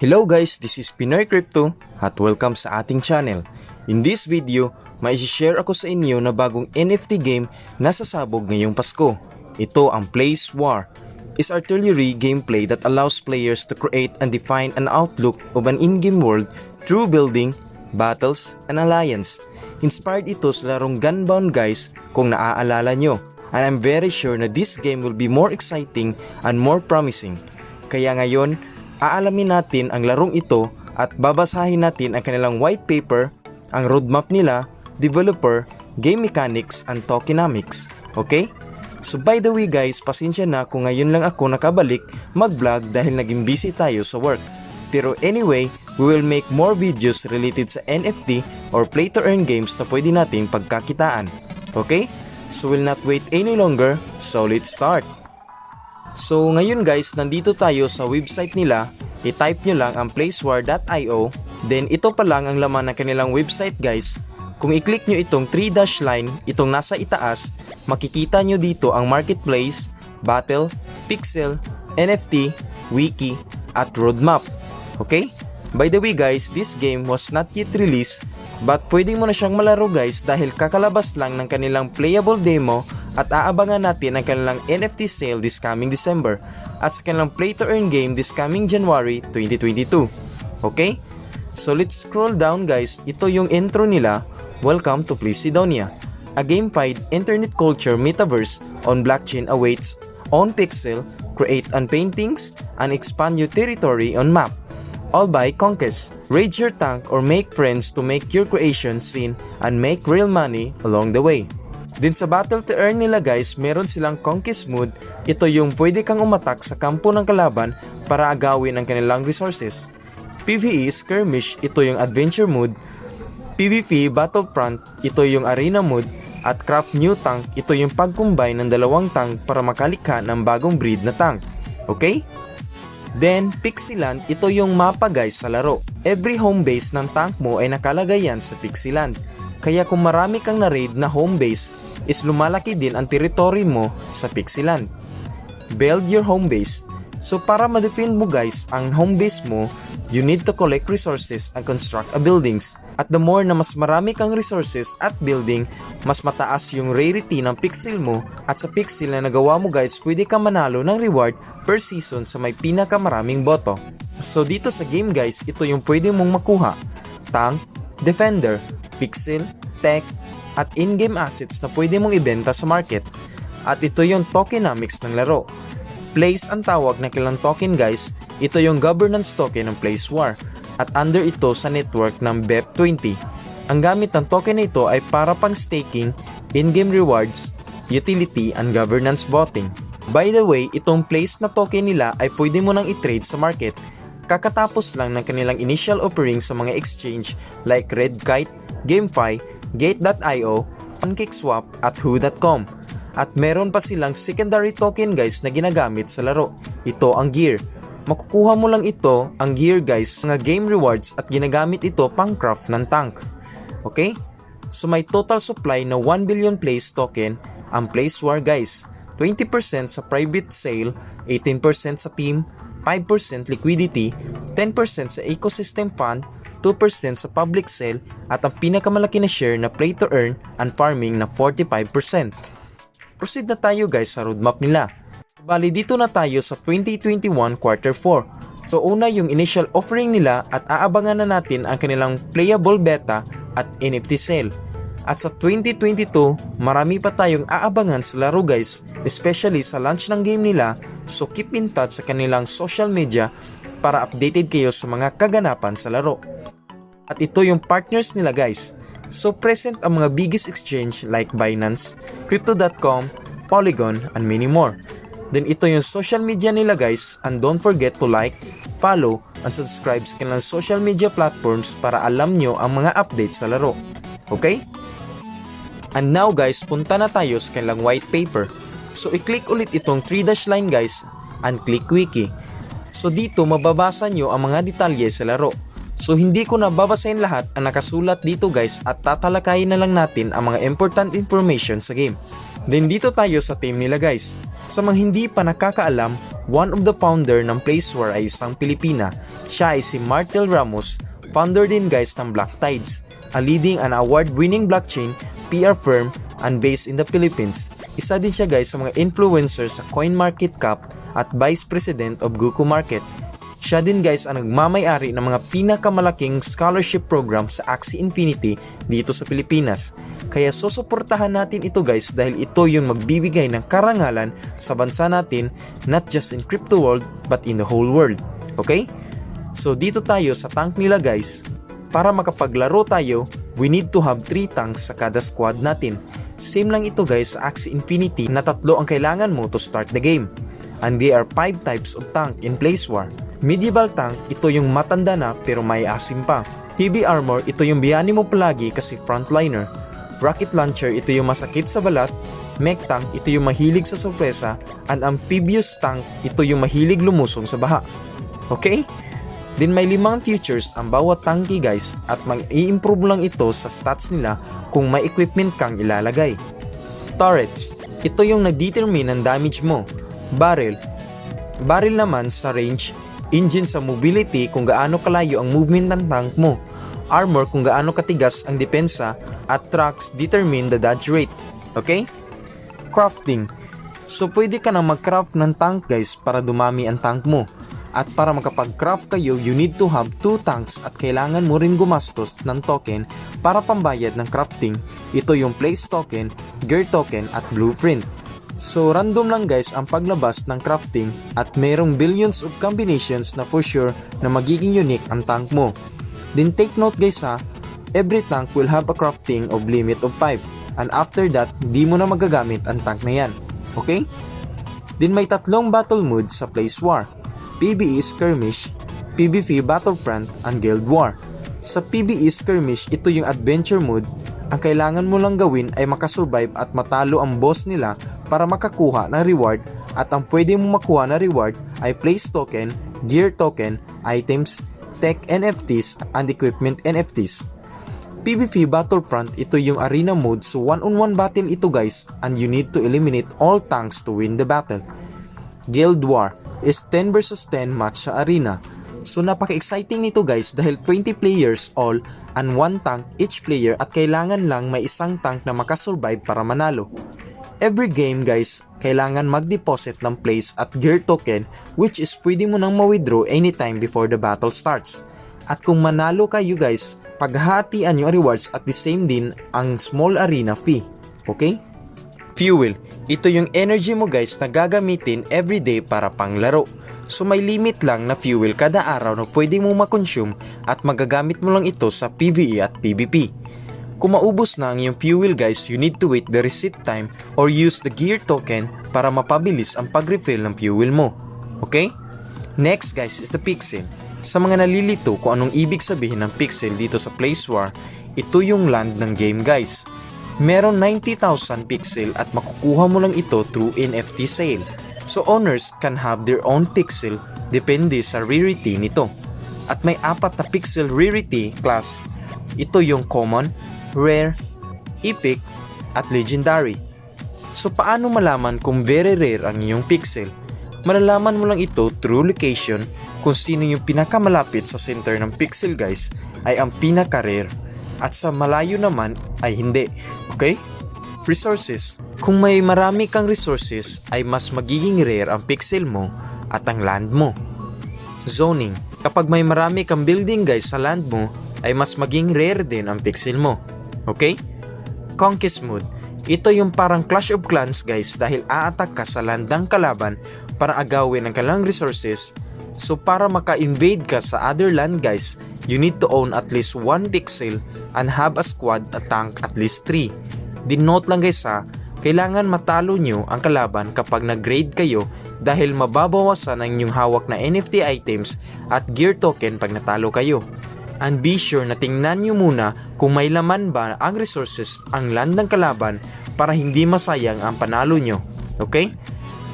Hello guys, this is Pinoy Crypto at welcome sa ating channel. In this video, mai-share ako sa inyo na bagong NFT game na sasabog ngayong Pasko. Ito ang Place War. Is artillery gameplay that allows players to create and define an outlook of an in-game world through building, battles, and alliance. Inspired ito sa larong Gunbound guys kung naaalala nyo. And I'm very sure na this game will be more exciting and more promising. Kaya ngayon, aalamin natin ang larong ito at babasahin natin ang kanilang white paper, ang roadmap nila, developer, game mechanics, and tokenomics. Okay? So by the way guys, pasensya na kung ngayon lang ako nakabalik mag-vlog dahil naging busy tayo sa work. Pero anyway, we will make more videos related sa NFT or play to earn games na pwede nating pagkakitaan. Okay? So we'll not wait any longer, so let's start. So ngayon guys, nandito tayo sa website nila. I-type nyo lang ang placewar.io. Then ito pa lang ang laman ng kanilang website guys. Kung i-click nyo itong 3- line, itong nasa itaas, makikita nyo dito ang marketplace, battle, pixel, NFT, wiki, at roadmap. Okay? By the way guys, this game was not yet released, but pwede mo na siyang malaro guys dahil kakalabas lang ng kanilang playable demo at aabangan natin ang kanilang NFT sale this coming December at sa kanilang play to earn game this coming January 2022. Okay? So let's scroll down guys. Ito yung intro nila. Welcome to Placedonia. A gamified internet culture metaverse on blockchain awaits on Pixel. Create on paintings and expand your territory on map. All by Conquest. Raid your tank or make friends to make your creation seen and make real money along the way. Din sa battle to earn nila guys, meron silang Conquest mode. Ito yung pwede kang umatak sa kampo ng kalaban para agawin ang kanilang resources. PvE skirmish, ito yung adventure mode. PvP battlefront, ito yung arena mode. At craft new tank, ito yung pag-combine ng dalawang tank para makalikha ng bagong breed na tank. Okay? Then, Pixieland, ito yung mapa guys sa laro. Every home base ng tank mo ay nakalagay yan sa Pixieland. Kaya kung marami kang na-raid na home base, is lumalaki din ang territory mo sa Pixieland. Build your home base. So para ma-defend mo guys ang home base mo, you need to collect resources and construct a buildings. At the more na mas marami kang resources at building, mas mataas yung rarity ng pixel mo at sa pixel na nagawa mo guys, pwede ka manalo ng reward per season sa may pinakamaraming boto. So dito sa game guys, ito yung pwede mong makuha. Tank, defender, pixel, tech, at in-game assets na pwede mong ibenta sa market. At ito yung tokenomics ng laro. Place ang tawag na kilang token guys, ito yung governance token ng Place War. At under ito sa network ng BEP20. Ang gamit ng token na ito ay para pang staking, in-game rewards, utility, and governance voting. By the way, itong place na token nila ay pwede mo nang i-trade sa market. Kakatapos lang ng kanilang initial offering sa mga exchange like Redkite, GameFi, Gate.io, PancakeSwap, at Who.com. At meron pa silang secondary token guys na ginagamit sa laro. Ito ang gear. Makukuha mo lang ito, ang gear guys, mga game rewards at ginagamit ito pang craft ng tank. Okay? So may total supply na 1 billion place token ang Place War guys. 20% sa private sale, 18% sa team, 5% liquidity, 10% sa ecosystem fund, 2% sa public sale, at ang pinakamalaki na share na play to earn and farming na 45%. Proceed na tayo guys sa roadmap nila. Bali dito na tayo sa 2021 quarter 4. So una yung initial offering nila at aabangan na natin ang kanilang playable beta at NFT sale. At sa 2022, marami pa tayong aabangan sa laro guys, especially sa launch ng game nila, so keep in touch sa kanilang social media para updated kayo sa mga kaganapan sa laro. At ito yung partners nila guys. So present ang mga biggest exchange like Binance, Crypto.com, Polygon, and many more. Then ito yung social media nila guys, and don't forget to like, follow, and subscribe sa kanilang social media platforms para alam nyo ang mga updates sa laro. Okay? And now guys, punta na tayo sa kanilang white paper. So i-click ulit itong 3- line guys, and click wiki. So dito mababasa nyo ang mga detalye sa laro. So hindi ko na babasahin lahat ang nakasulat dito guys at tatalakayin na lang natin ang mga important information sa game. Then dito tayo sa team nila guys. Sa mga hindi pa nakakaalam, one of the founder ng Place War ay isang Pilipina. Siya ay si Martel Ramos, founder din guys ng Black Tides, a leading and award-winning blockchain PR firm and based in the Philippines. Isa din siya guys sa mga influencers sa CoinMarketCap at Vice President of Goku Market. Siya din guys ang nagmamay-ari ng mga pinakamalaking scholarship program sa Axie Infinity dito sa Pilipinas. Kaya susuportahan natin ito guys dahil ito yung magbibigay ng karangalan sa bansa natin, not just in crypto world but in the whole world. Okay? So dito tayo sa tank nila guys. Para makapaglaro tayo, we need to have 3 tanks sa kada squad natin. Same lang ito guys sa Axie Infinity na 3 ang kailangan mo to start the game. And there are 5 types of tank in Place War. Medieval tank, ito yung matanda na pero may asim pa. Heavy armor, ito yung biyani mo palagi kasi frontliner. Rocket launcher, ito yung masakit sa balat. Mech tank, ito yung mahilig sa sorpresa. And amphibious tank, ito yung mahilig lumusong sa baha. Okay? Din may 5 features ang bawat tanki guys at mag-i-improve lang ito sa stats nila kung may equipment kang ilalagay. Turrets, ito yung nag-determine ng damage mo. Barrel naman sa range. Engine sa mobility kung gaano kalayo ang movement ng tank mo. Armor kung gaano katigas ang depensa. At tracks determine the dodge rate. Okay? Crafting. So pwede ka na mag-craft ng tank guys para dumami ang tank mo. At para makapag-craft kayo, you need to have 2 tanks at kailangan mo rin gumastos ng token para pambayad ng crafting. Ito yung place token, gear token at blueprint. So random lang guys ang paglabas ng crafting at merong billions of combinations na for sure na magiging unique ang tank mo. Then take note guys ha, every tank will have a crafting of limit of 5 and after that, di mo na magagamit ang tank na yan. Okay? Then may 3 battle modes sa Place War. PvE Skirmish, PvP Battlefront, and Guild War. Sa PvE Skirmish, ito yung adventure mode. Ang kailangan mo lang gawin ay makasurvive at matalo ang boss nila para makakuha ng reward at ang pwede mo makuha na reward ay place token, gear token, items, tech NFTs, and equipment NFTs. PvP Battlefront, ito yung arena mode so one-on-one battle ito guys and you need to eliminate all tanks to win the battle. Guild War is 10 versus 10 match sa arena. So napaka-exciting nito guys dahil 20 players all and 1 tank each player at kailangan lang may isang tank na makasurvive para manalo. Every game guys, kailangan mag-deposit ng place at gear token which is pwede mo nang ma-withdraw anytime before the battle starts. At kung manalo kayo guys, paghahatian yung rewards at the same din ang small arena fee. Okay? Fuel, ito yung energy mo guys na gagamitin everyday para panglaro. So may limit lang na fuel kada araw na pwede mo makonsume at magagamit mo lang ito sa PvE at PvP. Kung maubos na ang iyong fuel guys, you need to wait the reset time or use the gear token para mapabilis ang pag-refill ng fuel mo. Okay? Next guys is the pixel. Sa mga nalilito kung anong ibig sabihin ng pixel dito sa Place War, ito yung land ng game guys. Meron 90,000 pixel at makukuha mo lang ito through NFT sale. So owners can have their own pixel depende sa rarity nito. At may 4 na pixel rarity class. Ito yung common, rare, epic, at legendary. So paano malaman kung very rare ang iyong pixel? Malalaman mo lang ito through location. Kung sino yung pinakamalapit sa center ng pixel guys ay ang pinaka-rare. At sa malayo naman ay hindi. Okay? Resources. Kung may marami kang resources ay mas magiging rare ang pixel mo at ang land mo. Zoning. Kapag may marami kang building guys sa land mo ay mas maging rare din ang pixel mo. Okay? Conquest mode. Ito yung parang Clash of Clans guys dahil a-attack ka sa land ng kalaban para agawin ang kanilang resources. So para maka-invade ka sa other land guys, you need to own at least 1 pixel and have a squad at tank at least 3. Dinote lang guys ha, kailangan matalo nyo ang kalaban kapag nag-raid kayo dahil mababawasan ang inyong hawak na NFT items at gear token pag natalo kayo. And be sure na tingnan nyo muna kung may laman ba ang resources ang land ng kalaban para hindi masayang ang panalo nyo. Okay?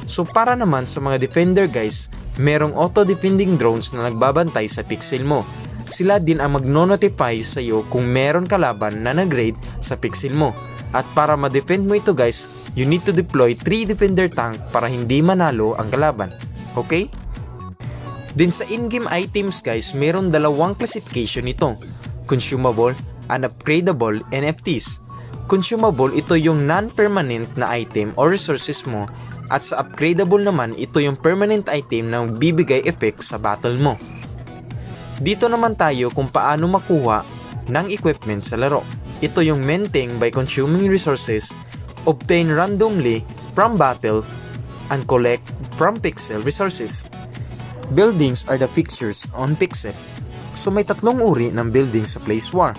So para naman sa mga defender guys, merong auto-defending drones na nagbabantay sa pixel mo. Sila din ang magno-notify sa iyo kung meron kalaban na nag-raid sa pixel mo. At para ma-defend mo ito guys, you need to deploy 3 defender tank para hindi manalo ang kalaban. Okay? Din sa in-game items guys, meron dalawang classification nito. Consumable and upgradable NFTs. Consumable, ito yung non-permanent na item or resources mo, at sa upgradable naman, ito yung permanent item na bibigay effect sa battle mo. Dito naman tayo kung paano makuha ng equipment sa laro. Ito yung maintain by consuming resources, obtain randomly from battle, and collect from pixel resources. Buildings are the fixtures on pixel. So may tatlong uri ng building sa Place War.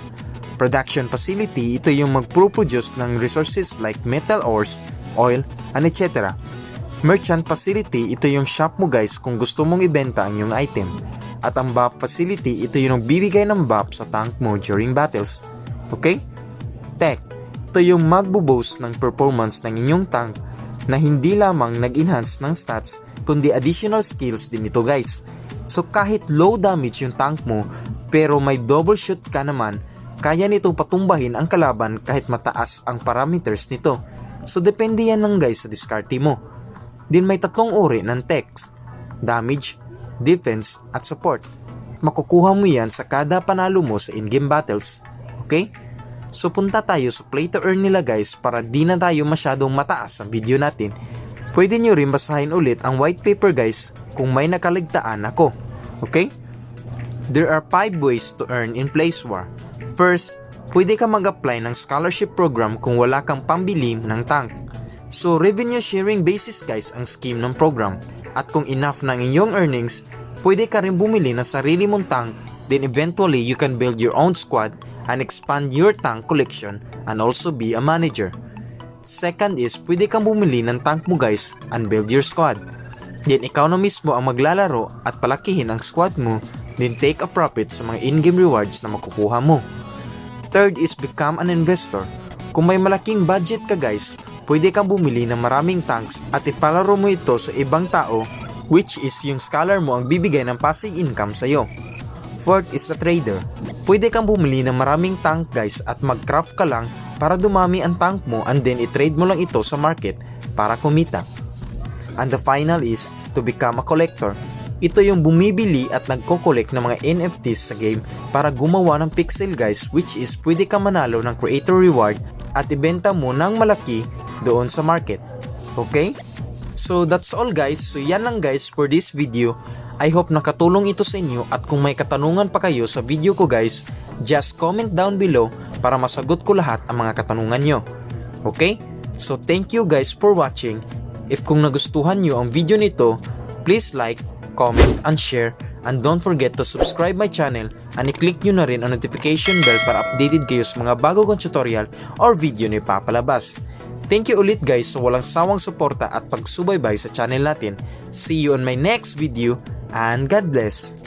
Production facility, ito yung magproproduce ng resources like metal ores, oil, and etc. Merchant facility, ito yung shop mo guys kung gusto mong ibenta ang iyong item. At ang buff facility, ito yung bibigay ng buff sa tank mo during battles. Okay? Tech, ito yung magbo-boost ng performance ng inyong tank na hindi lamang nag-enhance ng stats kundi additional skills din ito guys. So kahit low damage yung tank mo pero may double shoot ka naman, kaya nitong patumbahin ang kalaban kahit mataas ang parameters nito. So depende yan lang guys sa diskarte mo. Din may tatlong uri ng techs: damage, defense, at support. Makukuha mo yan sa kada panalo mo sa in-game battles. Okay? So punta tayo sa play to earn nila guys para di na tayo masyadong mataas sa video natin. Pwede nyo rin basahin ulit ang white paper guys kung may nakaligtaan ako. Okay? There are 5 ways to earn in Place War. First, pwede ka mag-apply ng scholarship program kung wala kang pambili ng tank. So, revenue sharing basis guys ang scheme ng program. At kung enough ng inyong earnings, pwede ka rin bumili ng sarili mong tank, then eventually you can build your own squad and expand your tank collection and also be a manager. Second is, pwede kang bumili ng tank mo guys and build your squad. Then ikaw na mismo ang maglalaro at palakihin ang squad mo, then take a profit sa mga in-game rewards na makukuha mo. Third is become an investor. Kung may malaking budget ka guys, pwede kang bumili ng maraming tanks at ipalaro mo ito sa ibang tao, which is yung scholar mo ang bibigay ng passive income sa'yo. Fourth is the trader. Pwede kang bumili ng maraming tank guys at mag-craft ka lang para dumami ang tank mo and then i-trade mo lang ito sa market para kumita. And the final is to become a collector. Ito yung bumibili at nagko-collect ng mga NFTs sa game para gumawa ng pixel guys, which is pwede ka manalo ng creator reward at ibenta mo ng malaki doon sa market. Okay? So that's all guys. So yan lang guys for this video. I hope nakatulong ito sa inyo at kung may katanungan pa kayo sa video ko guys, just comment down below para masagot ko lahat ang mga katanungan nyo. Okay? So thank you guys for watching. If kung nagustuhan nyo ang video nito, please like, comment, and share. And don't forget to subscribe my channel and i-click nyo na rin ang notification bell para updated kayo sa mga bago kong tutorial or video na ipapalabas. Thank you ulit guys sa walang sawang suporta at pagsubaybay sa channel natin. See you on my next video and God bless!